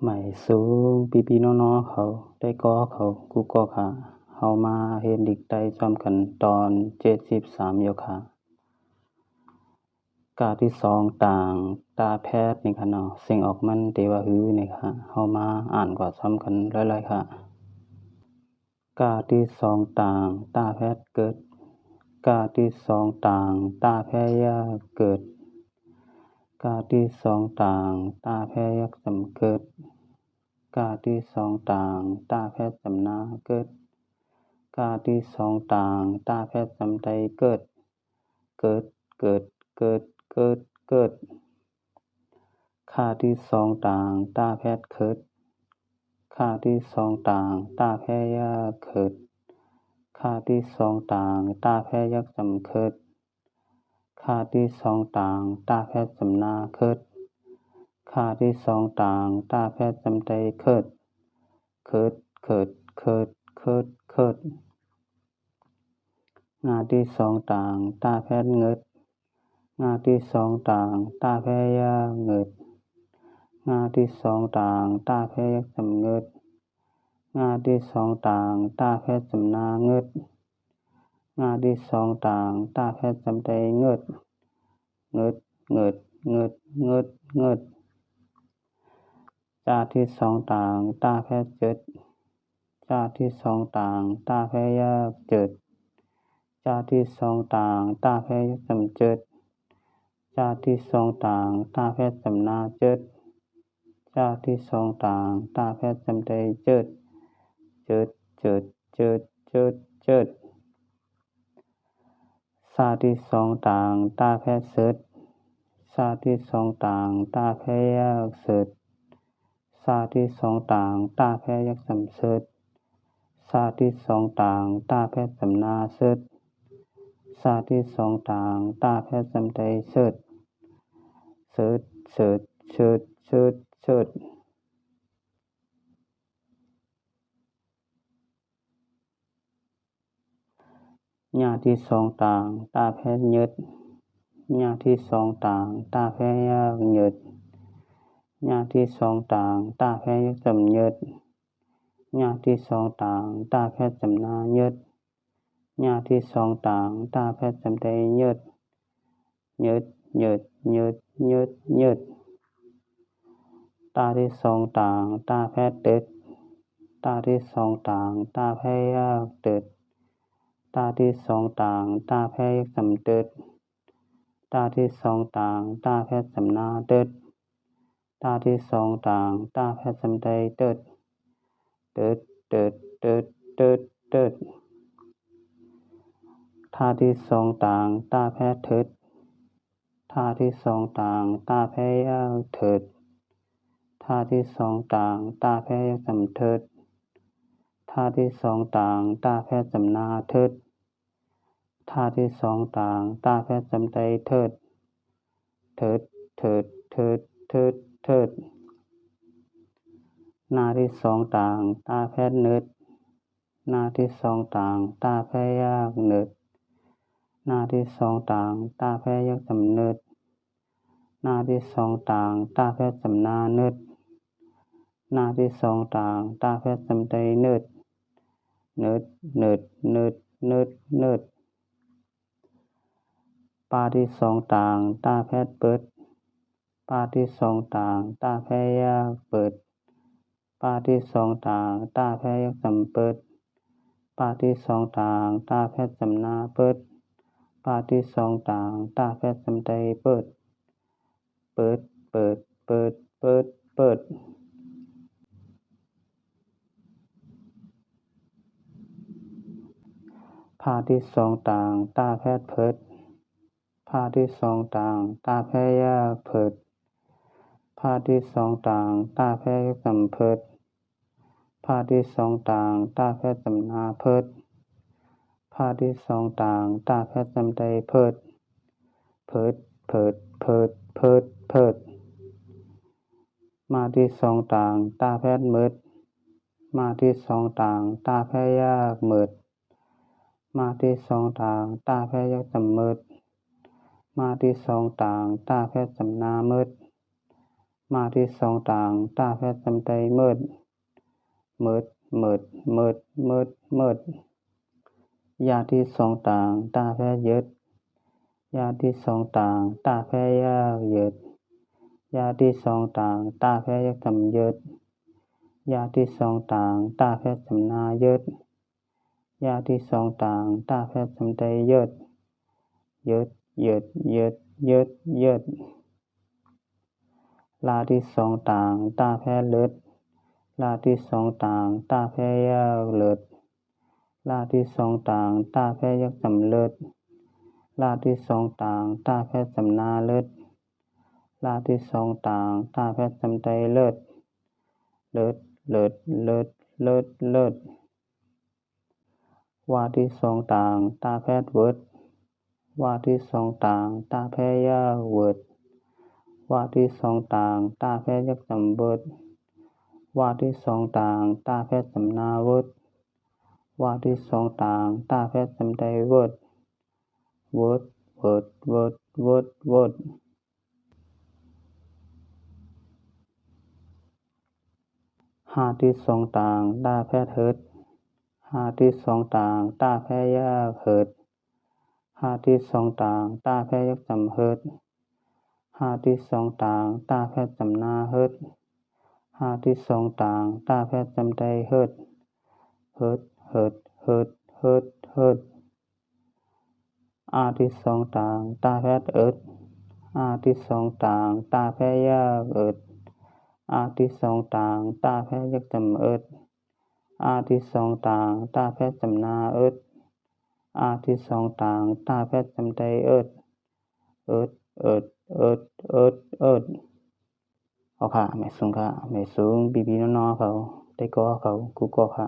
ไหมสูงพี่ๆน้องๆเขาได้ก่อเขากูก็ค่ะเฮามาเฮ็ดดิกได้ซ้ำกันตอน73อยู่ค่ะกาที่2ต่างตาแพทย์นี่ค่ะเนาะสิ่งออกมันที่ว่าฮือนี่ค่ะเฮามาอ่านกว่าซ้ำกันหลายๆค่ะกาที่2ต่างตาแพทย์เกิดกาที่2ต่างตาแพยาเกิดกาที่2ต่างตาแพยักสำเกิดกาที่2ต่างตาแพทย์สำนาเกิดกาที่2ต่างตาแพทย์สำใดเกิดเกิดเกิดเกิดเกิดเกิดค่าที่2ต่างตาแพทย์เกิดค่าที่2ต่างตาแพยาเกิดค่าที่2ต่างตาแพยักสำเกิดค่าที่2ต่างตาแพทย์สำนาเกิดค่าที่2ต่างตาแพทย์สำใดเกิดเกิดเกิดเกิดเกิดเกิดงาที่2ต่างตาแพทย์เงิดงาที่2ต่างตาแพยาเงิดงาที่2ต่างตาแพยักสำเงิดงาที่2ต่างตาแพทย์สำนาเงิดงาที่2ต่างตาแพทย์สำใดเงิดเงิดเงิดเงิดเงิดเงิดจาที่2ต่างตาแพทย์เจิดจาที่2ต่างตาแพยาเจิดจาที่2ต่างตาแพยักสำเจิดจาที่2ต่างตาแพทย์สำนาเจิดจาที่2ต่างตาแพทย์สำใดเจิดเจิดเจิดเจิดเจิดเจิดซาที่2ต่างตาแพทย์เสิดซาที่2ต่างตาแพยักเสิดซาที่2ต่างตาแพยักสำเสิดซาที่2ต่างตาแพทย์สำนาเสิดซาที่2ต่างตาแพทย์สำใดเสิดเสิดเสิดเสิดเสิดเสิดญาที่2ต่างตาแพทย์ยึดญาที่2ต่างตาแพยายึดญาที่2ต่างตาแพยักสำยึดญาที่2ต่างตาแพทย์สำนายึดญาที่2ต่างตาแพทย์สำใดยึดยึดยึดยึดยึดยึดตาที่2ต่างตาแพทย์ตึดตาที่2ต่างตาแพยาตึดตาที่2ต่างตาแพยักสำตึดตาที่2ต่างตาแพทย์สำนาตึดตาที่2ต่างตาแพทย์สำใดตึดตึดตึดตึดตึดตึดทาที่2ต่างตาแพทย์ทึดทาที่2ต่างตาแพยาทึดทาที่2ต่างตาแพยักสำทึดทาที่2ต่างตาแพทย์สำนาทึดทาที่2ต่างตาแพทย์สำใดทึดทึดทึดทึดทึดทึดนาที่2ต่างตาแพทย์นึดนาที่2ต่างตาแพยักนึดนาที่2ต่างตาแพยักสำนึดนาที่2ต่างตาแพทย์สำนานึดนาที่2ต่างตาแพทย์สำใดนึดนึดนึดนึดนึดนึดปาที่2ต่างตาแพทย์เปิดปาที่2ต่างตาแพยักเปิดปาที่2ต่างตาแพยักสำเปิดปาที่2ต่างตาแพทย์สำนาเปิดปาที่2ต่างตาแพทย์สำใดเปิดเปิดเปิดเปิดเปิดเปิดพาที่2ต่างตาแพทย์เพิดพาที่2ต่างตาแพยักเพิดพาที่2ต่างตาแพยักสำเพิดพาที่2ต่างตาแพทย์สำนาเพิดพาที่2ต่างตาแพทย์สำใดเพิดเพิดเพิดเพิดเพิดเพิดมาที่2ต่างตาแพทย์มืดมาที่2ต่างตาแพยักมืดมาที่2ต่างตาแพยักสำมืดมาที่2ต่างตาแพทย์สำนามืด มาที่สองต่างตาแพทย์จำใจมืดมืดมืดมืดมืดมืดยาที่สองต่างตาแพทย์ยึดยาที่สองต่างตาแพทย์ยากยึดยาที่สองต่างตาแพทย์ยักจำยึดยาที่สองต่างตาแพทย์จำนายึดยาที่สองต่างตาแพทย์จำใจยึดยึดยึดยึดยึดยึดลาที่สองต่างตาแพทย์เลิดลาที่สองต่างตาแพทย์ยากเลิดลาที่สองต่างตาแพทย์ยักจำเลิดลาที่สองต่างตาแพทย์จำนาเลิศลาที่สองต่างตาแพทย์จำใจเลิศเลิศเลิศเลิศเลิศเลิศวาที่สองต่างตาแพทย์เวิร์ดวาที่สองต่างตาแพทย์ยากเวิร์ดวาที่สองต่างตาแพทย์ยักจำเวิร์ดวาที่สองต่างตาแพทย์จำนาเวิร์ดวาที่สองต่างตาแพทย์จำใจเวิร์ดเวิร์ดเวิร์ดเวิร์ดเวิร์ดเวิร์ดหาที่สองต่างตาแพทย์เฮิร์ดหาที่สองต่างตาแพทย์ยากเฮิร์ดหาที่สองต่างตาแพทย์ยักจำเฮิร์ดหาที่สองต่างตาแพทย์จำนาเฮิร์ดหาที่สองต่างตาแพทย์จำใจเฮิร์ดเฮิร์ดเฮิร์ดเฮิร์ดเฮิร์ดเฮิร์ดอาที่สองต่างตาแพทย์เอิร์ดอาที่สองต่างตาแพทย์ยากเอิร์ดอาที่สองต่างตาแพทย์ยักจำเอิร์ดอาที่สองต่างตาแพทย์จำนาเอิร์ดอาที่สองต่างตาแพทย์จำใจเอิร์ดเอิร์ดเอิร์ดเอิร์ดเอิร์ดเอิร์ดเอาค่ะไม่สูงค่ะไม่สูงบีบีน้องๆเขาได้ก็เขากูก็ค่ะ